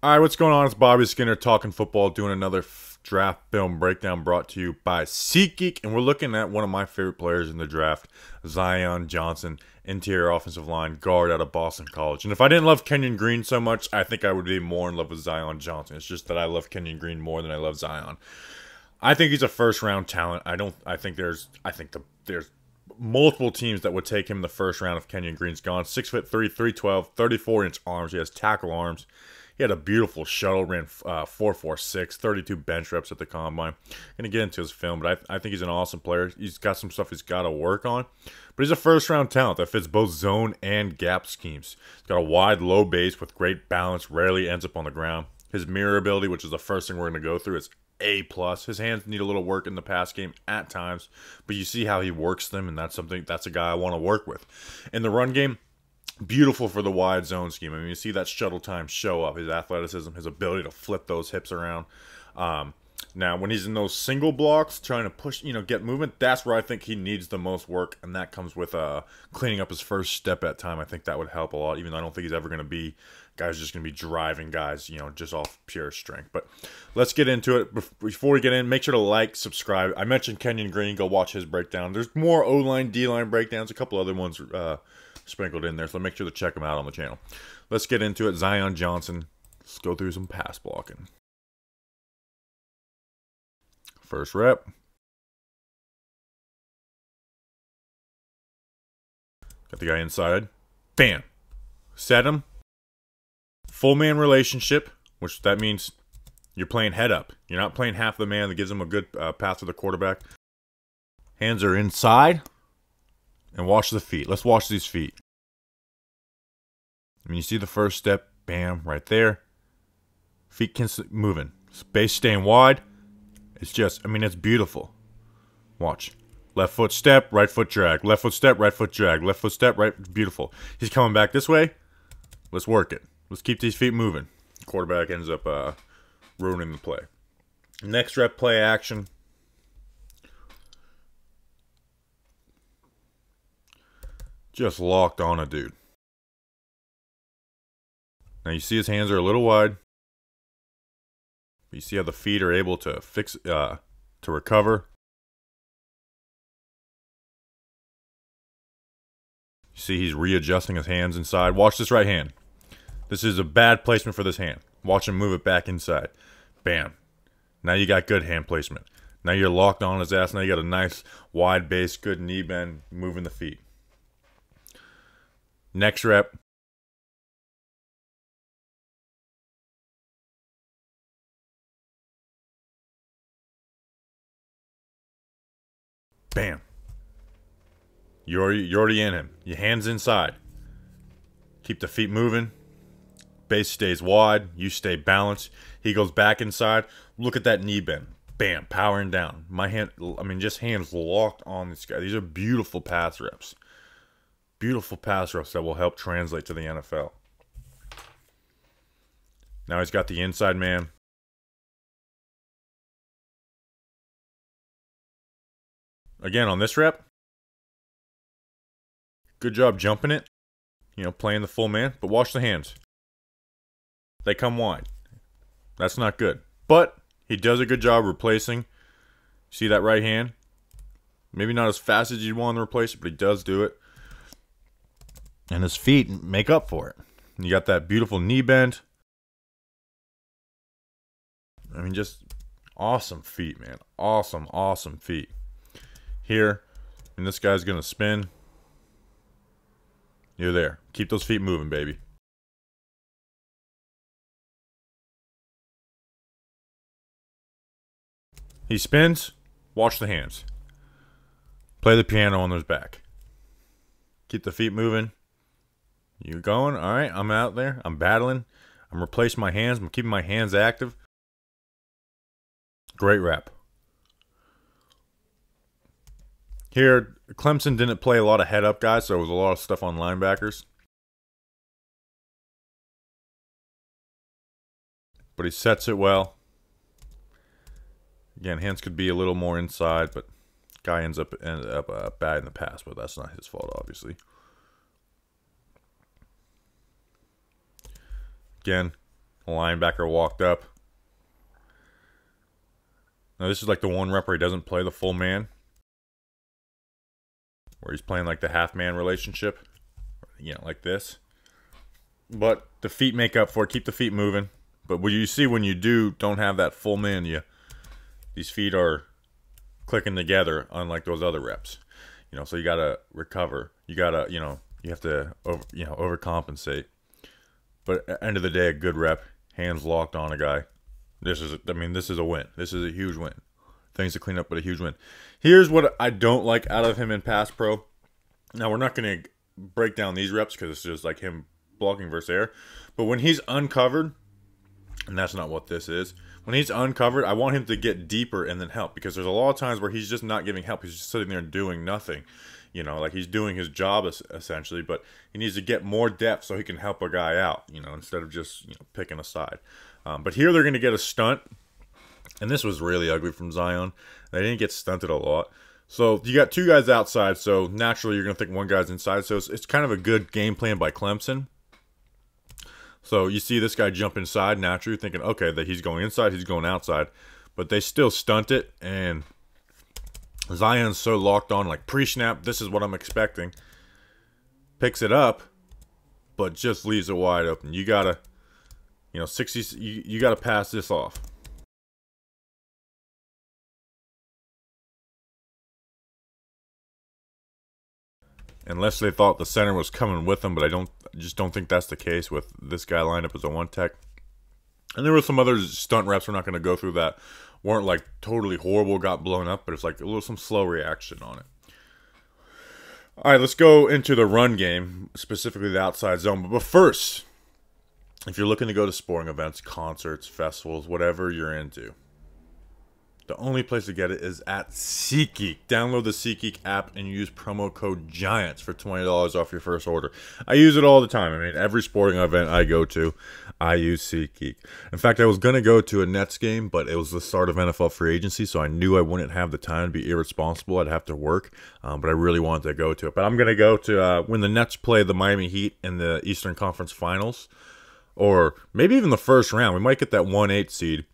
All right, what's going on? It's Bobby Skinner talking football, doing another draft film breakdown brought to you by SeatGeek, and we're looking at one of my favorite players in the draft, Zion Johnson, interior offensive line guard out of Boston College. And if I didn't love Kenyon Green so much, I think I would be more in love with Zion Johnson. It's just that I love Kenyon Green more than I love Zion. I think he's a first-round talent. I think there's multiple teams that would take him the first round if Kenyon Green's gone. 6'3", 312, 34-inch arms. He has tackle arms. He had a beautiful shuttle, ran 4.46, 32 bench reps at the combine. Going to get into his film, but I think he's an awesome player. He's got some stuff he's got to work on. But he's a first-round talent that fits both zone and gap schemes. He's got a wide, low base with great balance, rarely ends up on the ground. His mirror ability, which is the first thing we're going to go through, is A+. His hands need a little work in the pass game at times, but you see how he works them, and that's a guy I want to work with. In the run game, beautiful for the wide zone scheme. I mean, you see that shuttle time show up, his athleticism, his ability to flip those hips around. Now, when he's in those single blocks, trying to push, get movement, that's where I think he needs the most work, and that comes with cleaning up his first step at time. I think that would help a lot, even though I don't think he's ever going to be guys just going to be driving guys, just off pure strength. But let's get into it. Before we get in, make sure to like, subscribe. I mentioned Kenyon Green. Go watch his breakdown. There's more O-line, D-line breakdowns, a couple other ones sprinkled in there, so make sure to check them out on the channel. Let's get into it. Zion Johnson. Let's go through some pass blocking. First rep. Got the guy inside. Bam. Set him. Full man relationship, which that means you're playing head up. You're not playing half the man that gives him a good pass to the quarterback. Hands are inside. And watch the feet. Let's watch these feet. I mean, you see the first step. Bam, right there. Feet moving. Base staying wide. It's just, it's beautiful. Watch. Left foot step, right foot drag. Left foot step, right foot drag. Left foot step, right. Beautiful. He's coming back this way. Let's work it. Let's keep these feet moving. Quarterback ends up ruining the play. Next rep, play action. Just locked on a dude. Now you see his hands are a little wide. You see how the feet are able to to recover. You see he's readjusting his hands inside. Watch this right hand. This is a bad placement for this hand. Watch him move it back inside. Bam. Now you got good hand placement. Now you're locked on his ass. Now you got a nice wide base, good knee bend, moving the feet. Next rep. Bam. You're already in him. Your hands inside. Keep the feet moving. Base stays wide. You stay balanced. He goes back inside. Look at that knee bend. Bam. Powering down. My hand, just hands locked on this guy. These are beautiful pass reps. Beautiful pass reps that will help translate to the NFL. Now he's got the inside man. Again, on this rep, good job jumping it. Playing the full man. But watch the hands. They come wide. That's not good. But he does a good job replacing. See that right hand? Maybe not as fast as you'd want to replace it, but he does do it. And his feet make up for it. You got that beautiful knee bend. Just awesome feet, man. Awesome, awesome feet. Here, and this guy's going to spin. You're there. Keep those feet moving, baby. He spins. Watch the hands. Play the piano on his back. Keep the feet moving. You going? All right, I'm out there. I'm battling. I'm replacing my hands. I'm keeping my hands active. Great rep. Here, Clemson didn't play a lot of head-up guys, so there was a lot of stuff on linebackers. But he sets it well. Again, hands could be a little more inside, but guy ended up bad in the pass, but that's not his fault, obviously. Again, Linebacker walked up. Now this is like the one rep where he doesn't play the full man, where he's playing like the half-man relationship, like this. But the feet make up for it. Keep the feet moving. But what you see when you don't have that full man, these feet are clicking together, unlike those other reps. So you gotta recover. You gotta, you have to, overcompensate. But at the end of the day, a good rep, hands locked on a guy. This is a win. This is a huge win. Things to clean up, but a huge win. Here's what I don't like out of him in pass pro. Now, we're not going to break down these reps because it's just like him blocking versus air. But when he's uncovered, and that's not what this is. When he's uncovered, I want him to get deeper and then help. Because there's a lot of times where he's just not giving help. He's just sitting there and doing nothing. Like he's doing his job essentially. But he needs to get more depth so he can help a guy out, instead of just picking a side. But here they're going to get a stunt. And this was really ugly from Zion. They didn't get stunted a lot. So you got two guys outside. So naturally you're going to think one guy's inside. So it's kind of a good game plan by Clemson. So you see this guy jump inside naturally, thinking, okay, that he's going inside, he's going outside. But they still stunt it. And Zion's so locked on, like pre-snap, this is what I'm expecting. Picks it up, but just leaves it wide open. You got to, you got to pass this off. Unless they thought the center was coming with them, but I just don't think that's the case with this guy lined up as a one tech. And there were some other stunt reps, we're not going to go through that, weren't like totally horrible, got blown up, but it's like some slow reaction on it. All right, let's go into the run game, specifically the outside zone. But first, if you're looking to go to sporting events, concerts, festivals, whatever you're into, the only place to get it is at SeatGeek. Download the SeatGeek app and use promo code GIANTS for $20 off your first order. I use it all the time. Every sporting event I go to, I use SeatGeek. In fact, I was going to go to a Nets game, but it was the start of NFL free agency, so I knew I wouldn't have the time to be irresponsible. I'd have to work, but I really wanted to go to it. But I'm going to go to when the Nets play the Miami Heat in the Eastern Conference Finals, or maybe even the first round. We might get that 1-8 seed.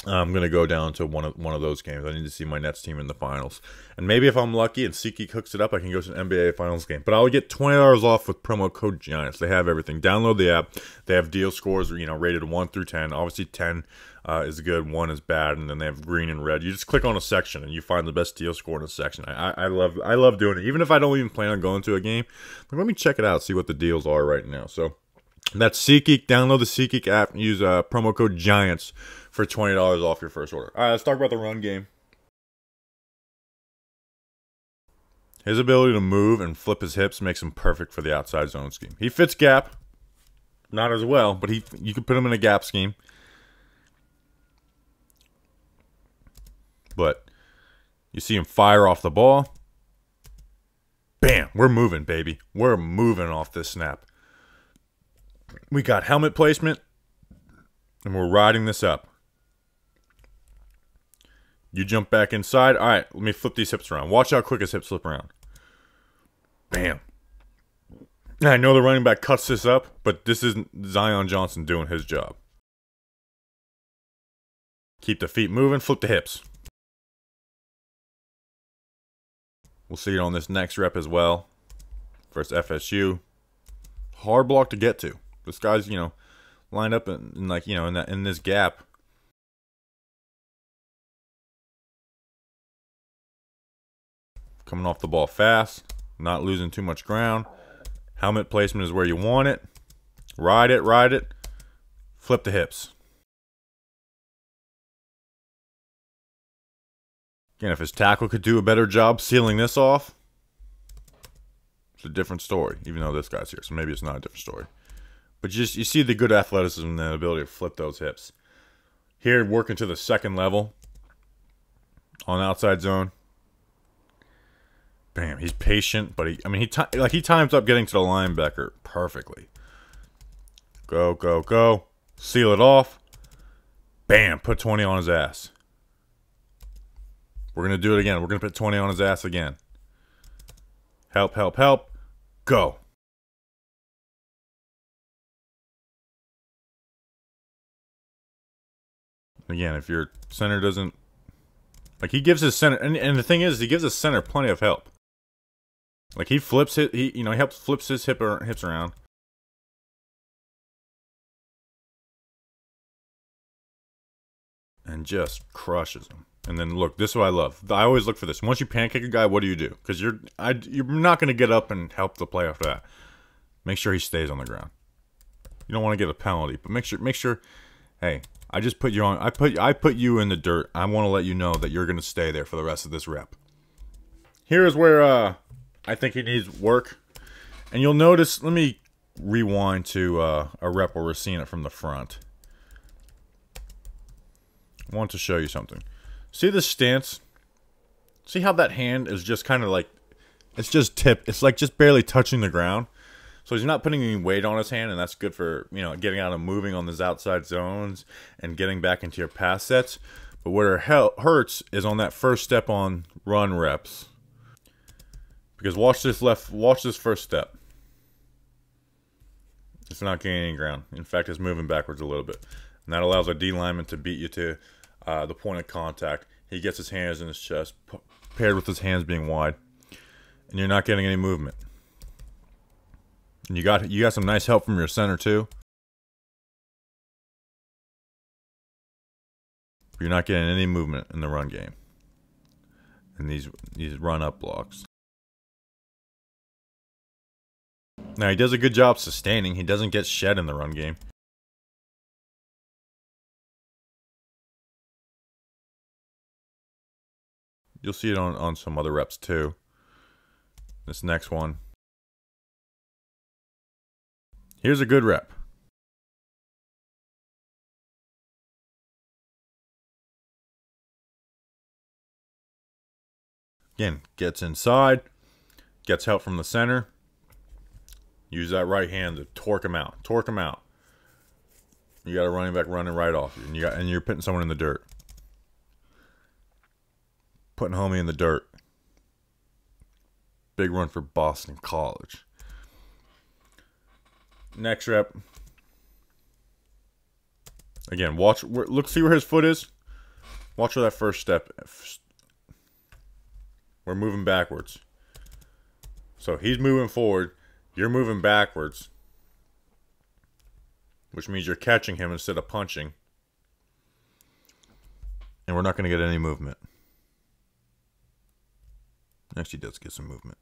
I'm going to go down to one of those games. I need to see my Nets team in the finals. And maybe if I'm lucky and SeatGeek hooks it up, I can go to an NBA Finals game. But I'll get $20 off with promo code GIANTS. They have everything. Download the app. They have deal scores, rated 1 through 10. Obviously, 10 is good, 1 is bad, and then they have green and red. You just click on a section, and you find the best deal score in a section. I love doing it. Even if I don't even plan on going to a game, let me check it out, see what the deals are right now. So that's SeatGeek. Download the SeatGeek app and use promo code GIANTS for $20 off your first order. All right, let's talk about the run game. His ability to move and flip his hips makes him perfect for the outside zone scheme. He fits gap, not as well, but you can put him in a gap scheme. But you see him fire off the ball. Bam, we're moving, baby. We're moving off this snap. We got helmet placement, and we're riding this up. You jump back inside. All right, let me flip these hips around. Watch how quick his hips flip around. Bam. I know the running back cuts this up, but this is Zion Johnson doing his job. Keep the feet moving, flip the hips. We'll see it on this next rep as well. Versus FSU. Hard block to get to. This guy's, lined up in this gap. Coming off the ball fast, not losing too much ground. Helmet placement is where you want it. Ride it. Flip the hips. Again, if his tackle could do a better job sealing this off, it's a different story, even though this guy's here, so maybe it's not a different story. But you see the good athleticism and the ability to flip those hips. Here, working to the second level on outside zone. Bam, he's patient, but he times up getting to the linebacker perfectly. Go. Seal it off. Bam, put 20 on his ass. We're going to do it again. We're going to put 20 on his ass again. Help. Go. Again, if your center doesn't... Like, he gives his center... And the thing is, he gives his center plenty of help. Like, he flips it... He helps flips his hips around. And just crushes him. And then, look, this is what I love. I always look for this. Once you pancake a guy, what do you do? Because you're not going to get up and help the play after that. Make sure he stays on the ground. You don't want to get a penalty, but make sure, hey, I just put you on. I put you in the dirt. I want to let you know that you're going to stay there for the rest of this rep. Here is where I think he needs work. And you'll notice, let me rewind to a rep where we're seeing it from the front. I want to show you something. See this stance? See how that hand is just kind of like, it's just tipped. It's like just barely touching the ground. So he's not putting any weight on his hand, and that's good for, you know, getting out and moving on those outside zones and getting back into your pass sets. But where it hurts is on that first step on run reps. Because watch this first step. It's not gaining ground. In fact, it's moving backwards a little bit. And that allows a D lineman to beat you to the point of contact. He gets his hands in his chest, paired with his hands being wide. And you're not getting any movement. And you got some nice help from your center too. You're not getting any movement in the run game. And these run up blocks. Now he does a good job sustaining. He doesn't get shed in the run game. You'll see it on some other reps too. This next one. Here's a good rep. Again, gets inside, gets help from the center. Use that right hand to torque him out. Torque him out. You got a running back running right off you, and you're putting someone in the dirt. Putting homie in the dirt. Big run for Boston College. Next rep. Again, see where his foot is. Watch where that first step. We're moving backwards. So he's moving forward. You're moving backwards. Which means you're catching him instead of punching. And we're not going to get any movement. Actually, does get some movement.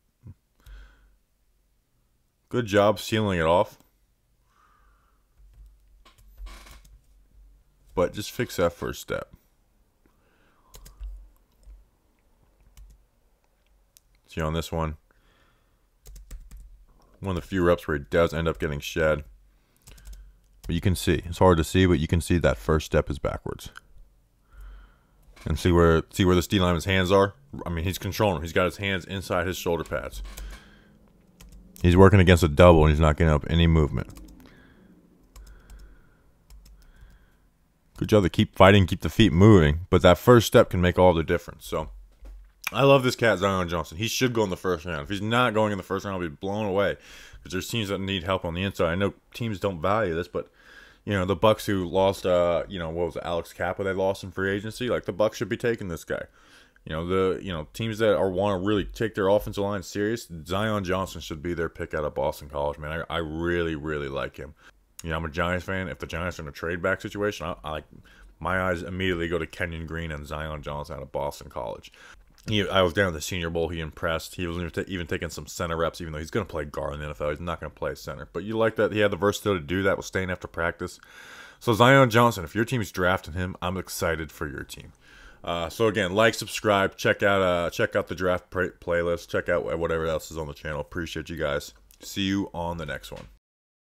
Good job sealing it off. But just fix that first step. See on this one. One of the few reps where he does end up getting shed. But you can see. It's hard to see, but you can see that first step is backwards. And see where this D lineman's hands are? I mean, he's controlling him. He's got his hands inside his shoulder pads. He's working against a double, and he's not getting up any movement. Good job to keep fighting, keep the feet moving. But that first step can make all the difference. So, I love this cat, Zion Johnson. He should go in the first round. If he's not going in the first round, I'll be blown away. Because there's teams that need help on the inside. I know teams don't value this, but you know, the Bucks who lost, what was it, Alex Kappa, they lost in free agency. Like, the Bucks should be taking this guy. Teams that want to really take their offensive line serious, Zion Johnson should be their pick out of Boston College, man. I really, really like him. You know, I'm a Giants fan. If the Giants are in a trade back situation, my eyes immediately go to Kenyon Green and Zion Johnson out of Boston College. I was down at the Senior Bowl. He impressed. He was even taking some center reps, even though he's going to play guard in the NFL. He's not going to play center. But you like that he had the versatility to do that with staying after practice. So Zion Johnson, if your team's drafting him, I'm excited for your team. So again, like, subscribe, check out the draft playlist, check out whatever else is on the channel. Appreciate you guys. See you on the next one.